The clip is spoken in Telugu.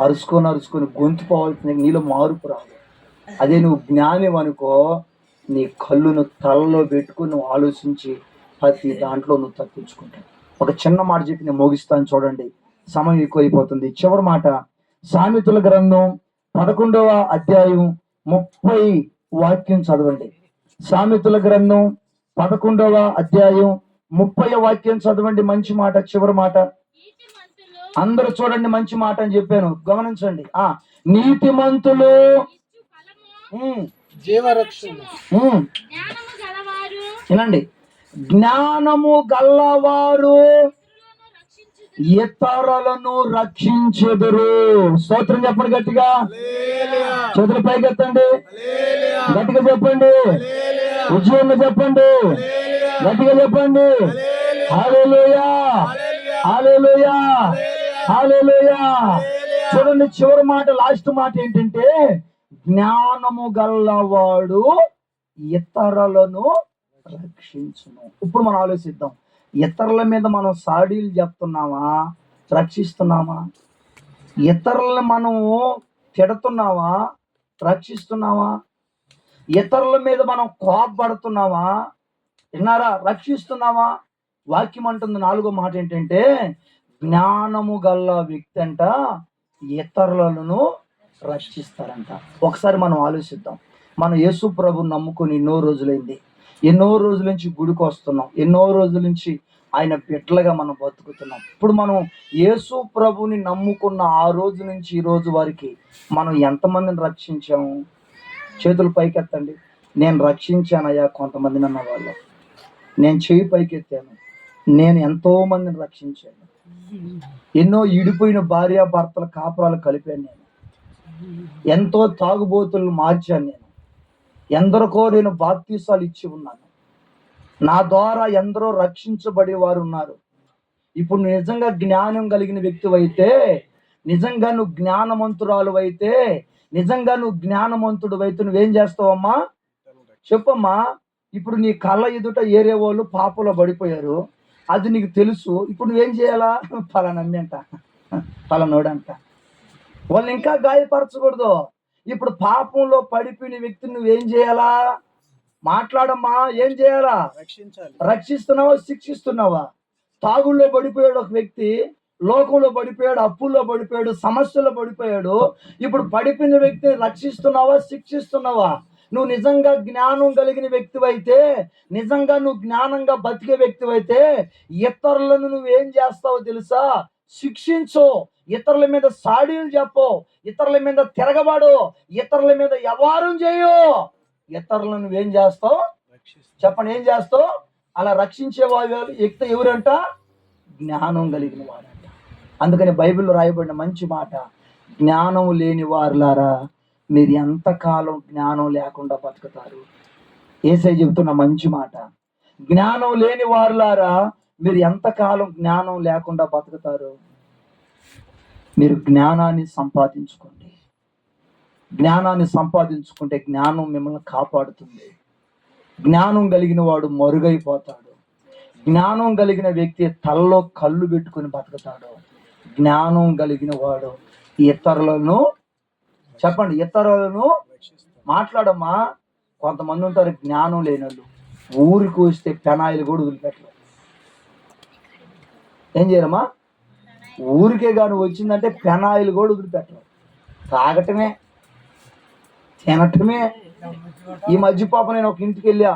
అరుచుకొని గొంతు పోవాల్సిన నీలో మార్పు రాదు. అదే నువ్వు జ్ఞానం అనుకో, నీ కళ్ళును తలలో పెట్టుకుని నువ్వు ఆలోచించి ప్రతి దాంట్లో నువ్వు తప్పించుకుంటావు. ఒక చిన్న మాట చెప్పి నేను ముగిస్తాను చూడండి, సమయం ఎక్కువైపోతుంది. చివరి మాట సామెతల గ్రంథం 11వ అధ్యాయం 30 వాక్యం చదవండి. సామెతల గ్రంథం 11వ అధ్యాయం 30 వాక్యం చదవండి. మంచి మాట, చివరి మాట. అందరూ చూడండి, మంచి మాట అని చెప్పాను, గమనించండి. నీతిమంతులు వినండి, జ్ఞానము గల్లవారు ఇతరులను రక్షించెదరు. స్తోత్రం చెప్పండి గట్టిగా, చేతులు పైకెత్తండి, గట్టిగా చెప్పండి, ఉద్యోగంగా చెప్పండి, గట్టిగా చెప్పండి. హల్లెలూయా, హల్లెలూయా, హల్లెలూయా. చూడండి, చివరి మాట, లాస్ట్ మాట ఏంటంటే జ్ఞానము గల్లవాడు ఇతరులను రక్షించును. ఇప్పుడు మనం ఆలోచిద్దాం, ఇతరుల మీద మనం సాడీలు చెప్తున్నామా, రక్షిస్తున్నామా? ఇతరులను మనము తిడుతున్నావా, రక్షిస్తున్నావా? ఇతరుల మీద మనం కోపపడుతున్నావా, విన్నారా, రక్షిస్తున్నావా? వాక్యం అంటుంది 4వ మాట ఏంటంటే జ్ఞానము గల్ల వ్యక్తి అంట ఇతరులను రక్షిస్తారంట. ఒకసారి మనం ఆలోచిద్దాం. మనం యేసు ప్రభుని నమ్ముకొని ఎన్నో రోజులైంది, ఎన్నో రోజుల నుంచి గుడికి వస్తున్నాం, ఎన్నో రోజుల నుంచి ఆయన బిడ్డలుగా మనం బతుకుతున్నాం. ఇప్పుడు మనం యేసు ప్రభుని నమ్ముకున్న ఆ రోజు నుంచి ఈ రోజు వరకు మనం ఎంతమందిని రక్షించాము? చేతులు పైకెత్తండి. నేను రక్షించానయ్యా కొంతమందిని అన్న వాళ్ళు, నేను చేయి పైకెత్తాను, నేను ఎంతో మందిని రక్షించాను. ఎన్నో ఇడిపోయిన భార్యాభర్తల కాపురాలు కలిపాను నేను, ఎంతో తాగుబోతులను మార్చాను నేను, ఎందరికో నేను బాప్తీసాలు ఇచ్చి ఉన్నాను, నా ద్వారా ఎందరో రక్షించబడే వారు ఉన్నారు. ఇప్పుడు నిజంగా జ్ఞానం కలిగిన వ్యక్తివైతే, నిజంగా నువ్వు జ్ఞానవంతురాలు అయితే, నిజంగా నువ్వు జ్ఞానవంతుడు అయితే నువ్వేం చేస్తావమ్మా చెప్పమ్మా? ఇప్పుడు నీ కళ్ళ ఎదుట ఏరే వాళ్ళు పాపలో పడిపోయారు, అది నీకు తెలుసు. ఇప్పుడు నువ్వేం చేయాలా? పలానమ్మి అంట, పలానోడంట, వాళ్ళని ఇంకా గాయపరచకూడదు. ఇప్పుడు పాపంలో పడిపోయిన వ్యక్తిని నువ్వేం చేయాలా? మాట్లాడమ్మా, ఏం చేయాలా? రక్షిస్తున్నావా, శిక్షిస్తున్నావా? తాగుల్లో పడిపోయాడు ఒక వ్యక్తి, లోకంలో పడిపోయాడు, అప్పుల్లో పడిపోయాడు, సమస్యలో పడిపోయాడు. ఇప్పుడు పడిపోయిన వ్యక్తిని రక్షిస్తున్నావా, శిక్షిస్తున్నావా? నువ్వు నిజంగా జ్ఞానం కలిగిన వ్యక్తివైతే, నిజంగా నువ్వు జ్ఞానంగా బతికే వ్యక్తివైతే ఇతరులను నువ్వేం చేస్తావో తెలుసా? శిక్షించు. ఇతరుల మీద సాడీలు చెప్పు, ఇతరుల మీద తిరగబాడు, ఇతరుల మీద వ్యవహారం చేయు. ఇతరులను నువ్వేం చేస్తావు చెప్పండి, ఏం చేస్తావు? అలా రక్షించే వ్యక్తి ఎవరంట? జ్ఞానం కలిగిన వాడంట. అందుకని బైబిల్లో రాయబడిన మంచి మాట, జ్ఞానం లేని వారులారా మీరు ఎంతకాలం జ్ఞానం లేకుండా బతుకుతారు? యేసయ్య చెబుతున్న మంచి మాట, జ్ఞానం లేని వారులారా మీరు ఎంతకాలం జ్ఞానం లేకుండా బతుకుతారు? మీరు జ్ఞానాన్ని సంపాదించుకోండి. జ్ఞానాన్ని సంపాదించుకుంటే జ్ఞానం మిమ్మల్ని కాపాడుతుంది. జ్ఞానం కలిగిన వాడు మరుగైపోతాడు. జ్ఞానం కలిగిన వ్యక్తి తలలో కళ్ళు పెట్టుకుని బతుకుతాడు. జ్ఞానం కలిగిన వాడు ఇతరులను చెప్పండి, ఇతరులను మాట్లాడమ్మా. కొంతమంది ఉంటారు జ్ఞానం లేని వాళ్ళు, ఊరికి వస్తే పెనాయిలు కూడా వదిలిపెట్టరు. ఏం చేయరమ్మా? ఊరికే కానీ వచ్చిందంటే పెనాయిలు కూడా వదిలిపెట్టరు. తాగటమే, తినటమే. ఈ మధ్య పాప నేను ఒక ఇంటికి వెళ్ళా,